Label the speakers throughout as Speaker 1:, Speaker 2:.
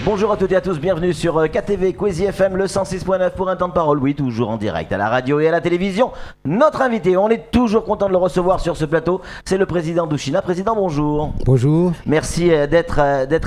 Speaker 1: Bonjour à toutes et à tous, bienvenue sur KTV Kwezi FM, le 106.9 pour un temps de parole, oui, toujours en direct à la radio et à la télévision. Notre invité, on est toujours content de le recevoir sur ce plateau, c'est le président d'Ushina. Président, bonjour.
Speaker 2: Bonjour.
Speaker 1: Merci d'être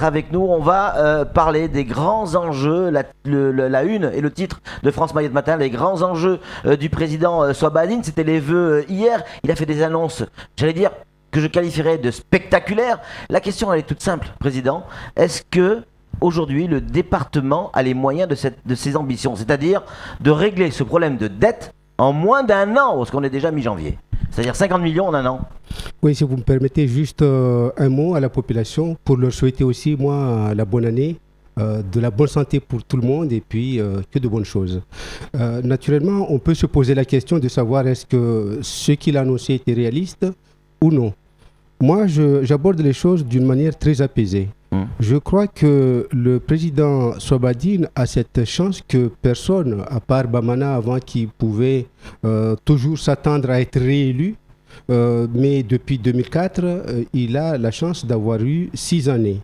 Speaker 1: avec nous. On va parler des grands enjeux, la une et le titre de France Mayotte Matin, les grands enjeux du président Swabadine. C'était les vœux hier, il a fait des annonces, j'allais dire, que je qualifierais de spectaculaires. La question, elle est toute simple, président. Est-ce que aujourd'hui, le département a les moyens de ses ambitions, c'est-à-dire de régler ce problème de dette en moins d'un an, parce qu'on est déjà mi-janvier. C'est-à-dire 50 millions en un an.
Speaker 2: Oui, si vous me permettez juste un mot à la population pour leur souhaiter aussi, moi, la bonne année, de la bonne santé pour tout le monde et puis que de bonnes choses. Naturellement, on peut se poser la question de savoir est-ce que ce qu'il a annoncé était réaliste ou non. Moi, j'aborde les choses d'une manière très apaisée. Je crois que le président Swabadine a cette chance que personne, à part Bamana avant qui pouvait toujours s'attendre à être réélu, mais depuis 2004, il a la chance d'avoir eu 6 années.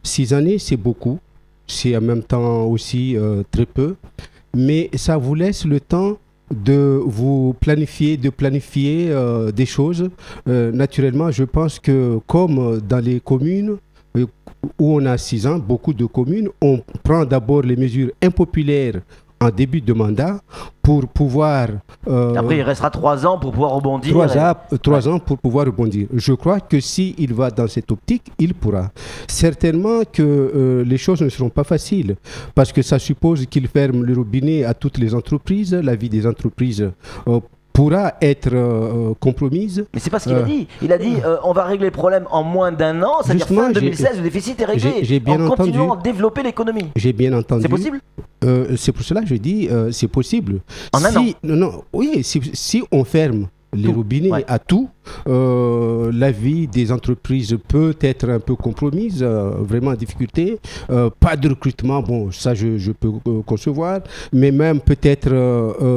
Speaker 2: 6 années, c'est beaucoup, c'est en même temps aussi très peu, mais ça vous laisse le temps de planifier des choses. Naturellement, je pense que comme dans les communes, où on a 6 ans, beaucoup de communes, on prend d'abord les mesures impopulaires en début de mandat pour pouvoir...
Speaker 1: Après, il restera 3 ans pour pouvoir rebondir.
Speaker 2: 3 ans pour pouvoir rebondir. Je crois que s'il va dans cette optique, il pourra. Certainement que les choses ne seront pas faciles parce que ça suppose qu'il ferme le robinet à toutes les entreprises. La vie des entreprises pourra être compromise.
Speaker 1: Mais c'est pas ce qu'il a dit. Il a dit on va régler le problème en moins d'un an, c'est-à-dire fin 2016, le déficit est réglé.
Speaker 2: J'ai bien entendu.
Speaker 1: Continuant à développer l'économie.
Speaker 2: J'ai bien entendu.
Speaker 1: C'est possible
Speaker 2: c'est pour cela que je dis c'est possible.
Speaker 1: En un an.
Speaker 2: Oui, si on ferme les robinets à tout, la vie des entreprises peut être un peu compromise, vraiment en difficulté. Pas de recrutement, bon, ça je peux concevoir, mais même peut-être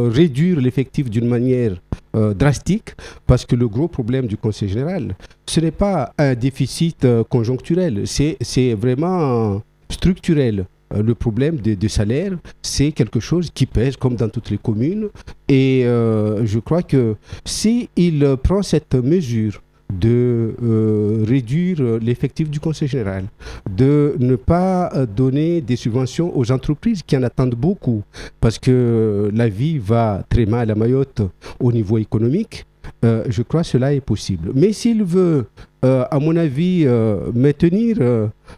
Speaker 2: réduire l'effectif d'une manière drastique, parce que le gros problème du Conseil général, ce n'est pas un déficit conjoncturel, c'est vraiment structurel. Le problème des salaires, c'est quelque chose qui pèse comme dans toutes les communes. Et je crois que s'il prend cette mesure de réduire l'effectif du Conseil général, de ne pas donner des subventions aux entreprises qui en attendent beaucoup, parce que la vie va très mal à Mayotte au niveau économique, je crois que cela est possible. Mais s'il veut, à mon avis, maintenir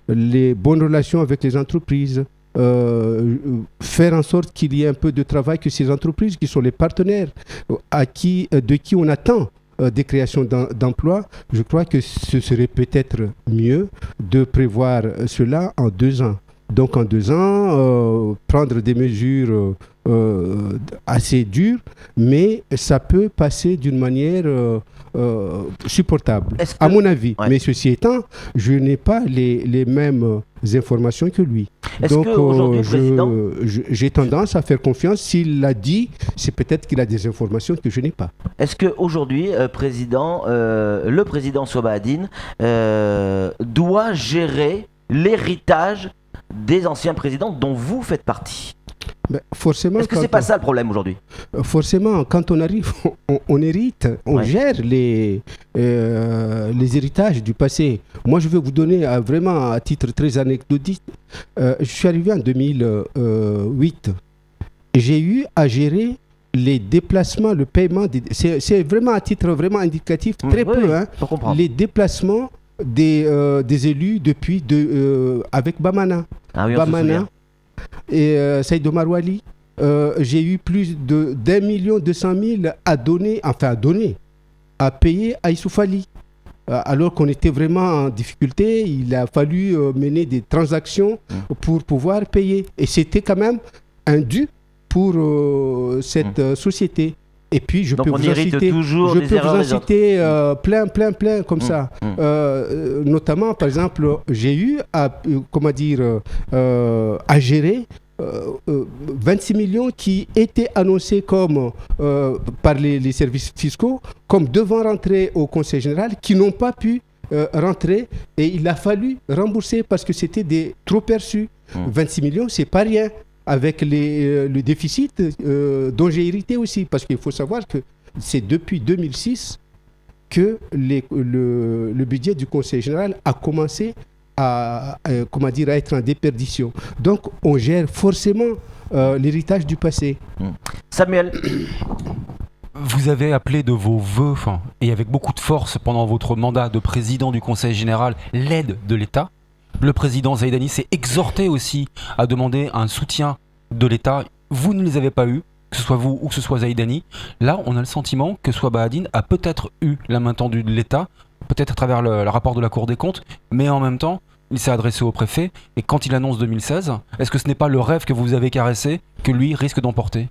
Speaker 2: les bonnes relations avec les entreprises, faire en sorte qu'il y ait un peu de travail, que ces entreprises qui sont les partenaires de qui on attend des créations d'emplois, je crois que ce serait peut-être mieux de prévoir cela en 2 ans. Donc en 2 ans, prendre des mesures assez dures, mais ça peut passer d'une manière supportable, à mon avis. Ouais. Mais ceci étant, je n'ai pas les mêmes informations que lui. Donc j'ai tendance à faire confiance. S'il l'a dit, c'est peut-être qu'il a des informations que je n'ai pas.
Speaker 1: Est-ce qu'aujourd'hui, le président Swabadine doit gérer l'héritage des anciens présidents dont vous faites partie?
Speaker 2: Forcément.
Speaker 1: Est-ce que c'est pas ça le problème aujourd'hui?
Speaker 2: Forcément, quand on arrive, on hérite, on gère les héritages du passé. Moi, je vais vous donner vraiment à titre très anecdotique. Je suis arrivé en 2008. J'ai eu à gérer les déplacements, le paiement. C'est vraiment à titre vraiment indicatif, très peu. Hein, les déplacements des élus depuis avec Bamana.
Speaker 1: Ah oui,
Speaker 2: Bamana et Saïd Omar Wali. J'ai eu plus d'1 200 000 à payer à Issouf Ali. Alors qu'on était vraiment en difficulté, il a fallu mener des transactions pour pouvoir payer. Et c'était quand même un dû pour cette société. Et puis je
Speaker 1: Donc
Speaker 2: peux
Speaker 1: on
Speaker 2: vous en
Speaker 1: hérite
Speaker 2: citer,
Speaker 1: toujours
Speaker 2: je
Speaker 1: des
Speaker 2: peux
Speaker 1: erreurs
Speaker 2: vous en
Speaker 1: des autres.
Speaker 2: citer plein comme ça. Notamment, par exemple, j'ai eu à gérer 26 millions qui étaient annoncés comme par les services fiscaux comme devant rentrer au Conseil général, qui n'ont pas pu rentrer, et il a fallu rembourser parce que c'était des trop perçus. 26 millions, c'est pas rien avec le déficit dont j'ai hérité aussi, parce qu'il faut savoir que c'est depuis 2006 que le budget du Conseil général a commencé à être en déperdition. Donc on gère forcément l'héritage du passé.
Speaker 1: Samuel.
Speaker 3: Vous avez appelé de vos vœux, et avec beaucoup de force pendant votre mandat de président du Conseil général, l'aide de l'État. Le président Zaïdani s'est exhorté aussi à demander un soutien de l'État. Vous ne les avez pas eus, que ce soit vous ou que ce soit Zaïdani. Là, on a le sentiment que Swaba Hadine a peut-être eu la main tendue de l'État, peut-être à travers le rapport de la Cour des comptes, mais en même temps, il s'est adressé au préfet. Et quand il annonce 2016, est-ce que ce n'est pas le rêve que vous avez caressé que lui risque d'emporter ?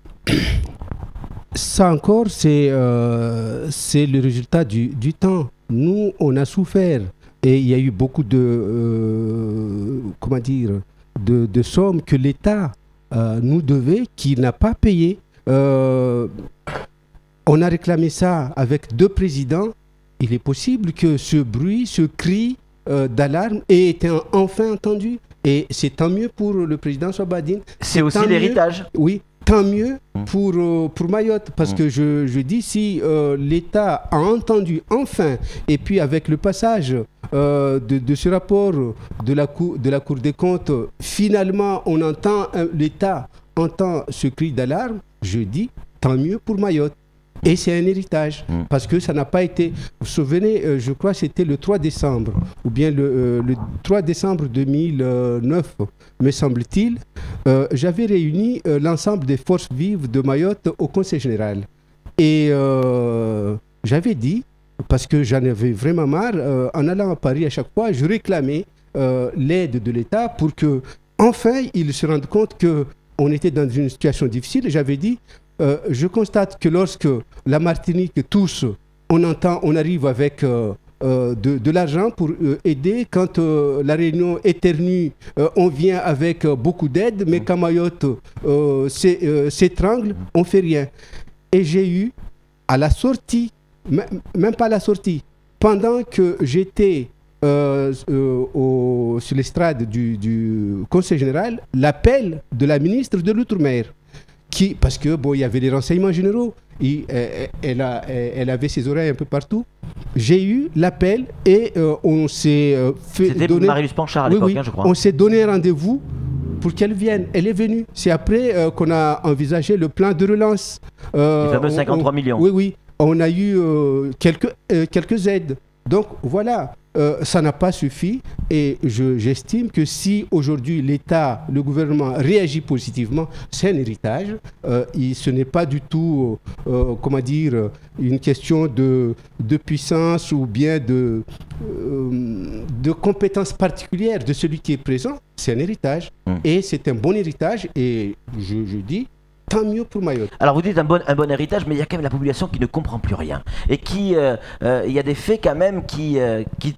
Speaker 2: Ça encore, c'est le résultat du temps. Nous, on a souffert. Et il y a eu beaucoup de sommes que l'État nous devait, qu'il n'a pas payé. On a réclamé ça avec 2 présidents. Il est possible que ce bruit, ce cri d'alarme ait été enfin entendu. Et c'est tant mieux pour le président Swaba Hadine.
Speaker 1: C'est aussi l'héritage.
Speaker 2: Oui. Tant mieux pour Mayotte, parce que je dis, si l'État a entendu enfin, et puis avec le passage de ce rapport de la Cour des comptes, finalement l'État entend ce cri d'alarme, je dis tant mieux pour Mayotte. Et c'est un héritage, parce que ça n'a pas été... Vous vous souvenez, je crois que c'était le 3 décembre, ou bien le 3 décembre 2009, me semble-t-il, j'avais réuni l'ensemble des forces vives de Mayotte au Conseil général. Et j'avais dit, parce que j'en avais vraiment marre, en allant à Paris à chaque fois, je réclamais l'aide de l'État pour que, enfin, ils se rendent compte qu'on était dans une situation difficile. J'avais dit... je constate que lorsque la Martinique tousse, on arrive avec de l'argent pour aider. Quand la Réunion éternue, on vient avec beaucoup d'aide, mais quand Mayotte s'étrangle, on ne fait rien. Et j'ai eu, à la sortie, même pas à la sortie, pendant que j'étais sur l'estrade du Conseil général, l'appel de la ministre de l'Outre-mer. Parce que il y avait les renseignements généraux, elle avait ses oreilles un peu partout. J'ai eu l'appel et on s'est fait
Speaker 1: C'était
Speaker 2: donner...
Speaker 1: Marie-Luce Panchard à l'époque, je crois.
Speaker 2: On s'est donné un rendez-vous pour qu'elle vienne. Elle est venue. C'est après qu'on a envisagé le plan de relance.
Speaker 1: Les fameux 53 millions.
Speaker 2: Oui. On a eu quelques aides. Donc voilà. Ça n'a pas suffi, et j'estime que si aujourd'hui l'État, le gouvernement réagit positivement, c'est un héritage. Ce n'est pas du tout, une question de puissance ou bien de compétences particulières de celui qui est présent. C'est un héritage, et c'est un bon héritage, et je dis, tant mieux pour Mayotte.
Speaker 1: Alors vous dites un bon héritage, mais il y a quand même la population qui ne comprend plus rien. Et il y a des faits quand même qui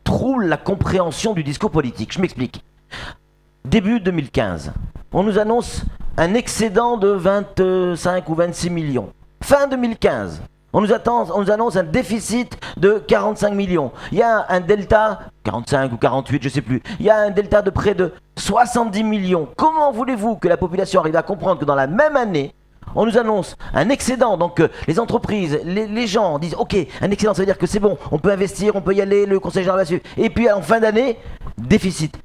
Speaker 1: troublent la compréhension du discours politique. Je m'explique. Début 2015, on nous annonce un excédent de 25 ou 26 millions. Fin 2015, on nous annonce un déficit de 45 millions. Il y a un delta, 45 ou 48, je ne sais plus. Il y a un delta de près de 70 millions. Comment voulez-vous que la population arrive à comprendre que dans la même année, on nous annonce un excédent, donc les entreprises, les gens disent ok, un excédent, ça veut dire que c'est bon, on peut investir, on peut y aller, le conseil général va suivre. Et puis en fin d'année, déficit.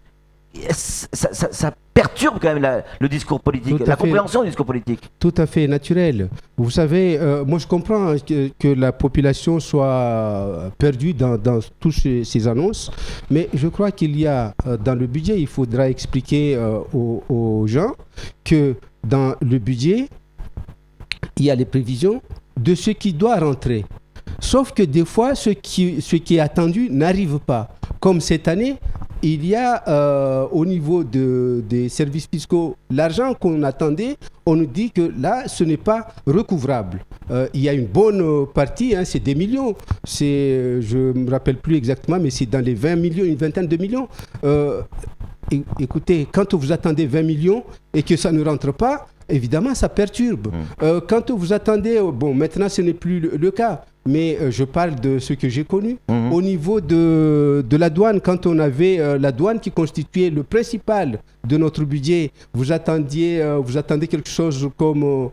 Speaker 1: Ça perturbe quand même le discours politique, la compréhension du discours politique.
Speaker 2: Tout à fait naturel. Vous savez, moi je comprends que la population soit perdue dans toutes ces annonces, mais je crois qu'il y a dans le budget, il faudra expliquer aux gens que dans le budget, il y a les prévisions de ce qui doit rentrer. Sauf que des fois, ce qui est attendu n'arrive pas. Comme cette année, il y a au niveau des services fiscaux, l'argent qu'on attendait, on nous dit que là, ce n'est pas recouvrable. Il y a une bonne partie, c'est des millions. Je ne me rappelle plus exactement, mais c'est dans les 20 millions, une vingtaine de millions. Écoutez, quand vous attendez 20 millions et que ça ne rentre pas, évidemment, ça perturbe. Quand vous attendez, maintenant ce n'est plus le cas, mais je parle de ce que j'ai connu. Au niveau de la douane, quand on avait la douane qui constituait le principal de notre budget, vous attendez quelque chose comme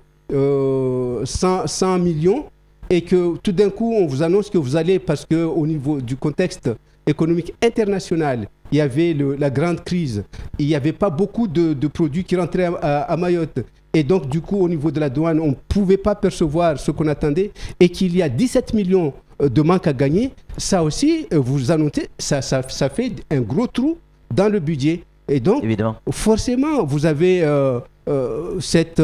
Speaker 2: 100 millions et que tout d'un coup, on vous annonce que vous allez, parce qu'au niveau du contexte économique international, il y avait la grande crise, il n'y avait pas beaucoup de produits qui rentraient à Mayotte. Et donc, du coup, au niveau de la douane, on ne pouvait pas percevoir ce qu'on attendait et qu'il y a 17 millions de manque à gagner. Ça aussi, vous annoncez, ça fait un gros trou dans le budget. Et donc, évidemment, forcément, vous avez cette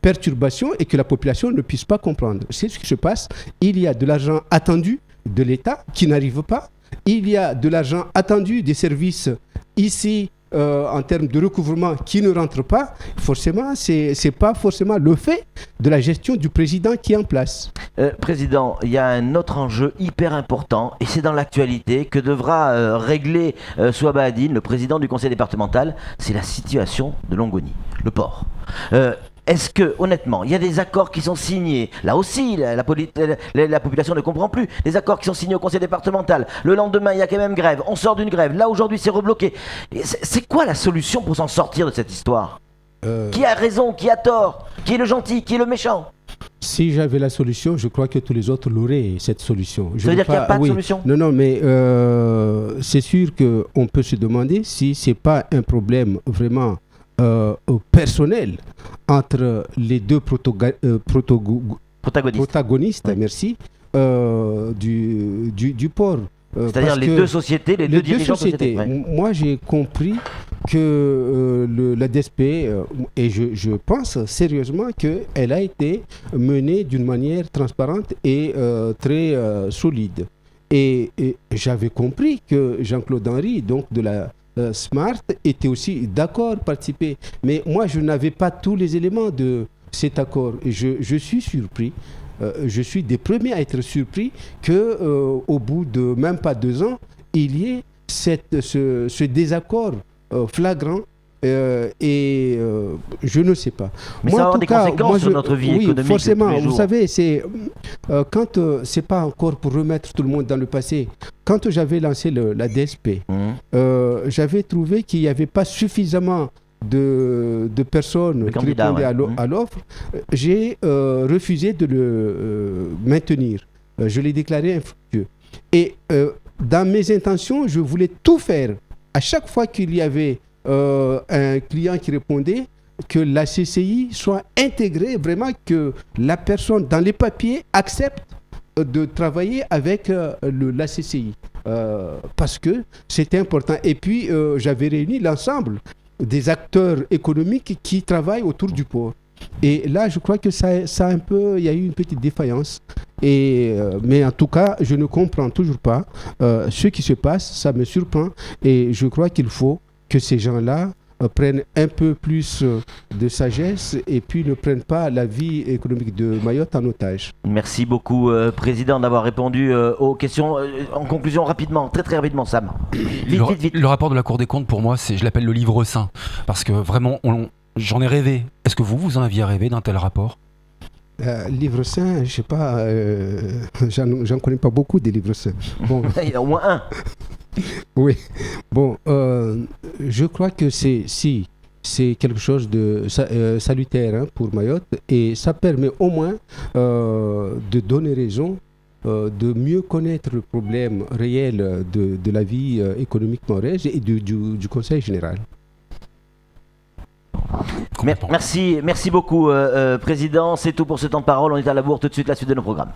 Speaker 2: perturbation et que la population ne puisse pas comprendre. C'est ce qui se passe. Il y a de l'argent attendu de l'État qui n'arrive pas. Il y a de l'argent attendu des services ici en termes de recouvrement qui ne rentre pas. Forcément, c'est pas forcément le fait de la gestion du président qui est en place.
Speaker 1: Président, il y a un autre enjeu hyper important et c'est dans l'actualité que devra régler Souaba Hadine, le président du conseil départemental. C'est la situation de Longoni, le port. Est-ce que, honnêtement, il y a des accords qui sont signés? Là aussi, la population ne comprend plus. Des accords qui sont signés au conseil départemental. Le lendemain, il y a quand même grève. On sort d'une grève. Là, aujourd'hui, c'est rebloqué. C'est quoi la solution pour s'en sortir de cette histoire? Qui a raison? Qui a tort? Qui est le gentil? Qui est le méchant?
Speaker 2: Si j'avais la solution, je crois que tous les autres l'auraient, cette solution.
Speaker 1: Ça veut dire qu'il n'y a pas de solution?
Speaker 2: Non, mais c'est sûr qu'on peut se demander si ce n'est pas un problème vraiment personnel entre les deux protagonistes, merci, du port.
Speaker 1: C'est-à-dire les deux sociétés, les deux dirigeants sociétés.
Speaker 2: Moi, j'ai compris que la DSP, et je pense sérieusement qu'elle a été menée d'une manière transparente et très solide. Et j'avais compris que Jean-Claude Henry, donc de la Smart, était aussi d'accord participer. Mais moi, je n'avais pas tous les éléments de cet accord. Et je suis surpris. Je suis des premiers à être surpris qu'au bout de même pas 2 ans, il y ait ce désaccord flagrant. Et je ne sais pas.
Speaker 1: Mais moi, ça a des conséquences sur notre vie économique.
Speaker 2: Oui, forcément. Vous savez, quand c'est pas encore pour remettre tout le monde dans le passé. Quand j'avais lancé la DSP, j'avais trouvé qu'il n'y avait pas suffisamment de personnes qui répondaient à l'offre. J'ai refusé de le maintenir. Je l'ai déclaré infructueux. Et dans mes intentions, je voulais tout faire. À chaque fois qu'il y avait un client qui répondait, que la CCI soit intégrée, vraiment que la personne dans les papiers accepte de travailler avec la CCI parce que c'était important. Et puis j'avais réuni l'ensemble des acteurs économiques qui travaillent autour du port. Et là, je crois que il y a eu une petite défaillance. Mais en tout cas, je ne comprends toujours pas ce qui se passe. Ça me surprend. Et je crois qu'il faut que ces gens-là prennent un peu plus de sagesse et puis ne prennent pas la vie économique de Mayotte en otage.
Speaker 1: Merci beaucoup, Président, d'avoir répondu aux questions. En conclusion, rapidement, très très rapidement, Sam. Vite.
Speaker 3: Le rapport de la Cour des comptes, pour moi, je l'appelle le livre saint. Parce que vraiment, j'en ai rêvé. Est-ce que vous en aviez rêvé d'un tel rapport?
Speaker 2: Livre saint, je sais pas, j'en connais pas beaucoup des livres saints. Bon.
Speaker 1: Il y en a au moins un.
Speaker 2: Oui, bon, je crois que c'est quelque chose de salutaire pour Mayotte et ça permet au moins de donner raison, de mieux connaître le problème réel de la vie économique mahoraise et du Conseil général.
Speaker 1: Merci beaucoup, Président. C'est tout pour ce temps de parole. On est à la bourre tout de suite, la suite de nos programmes.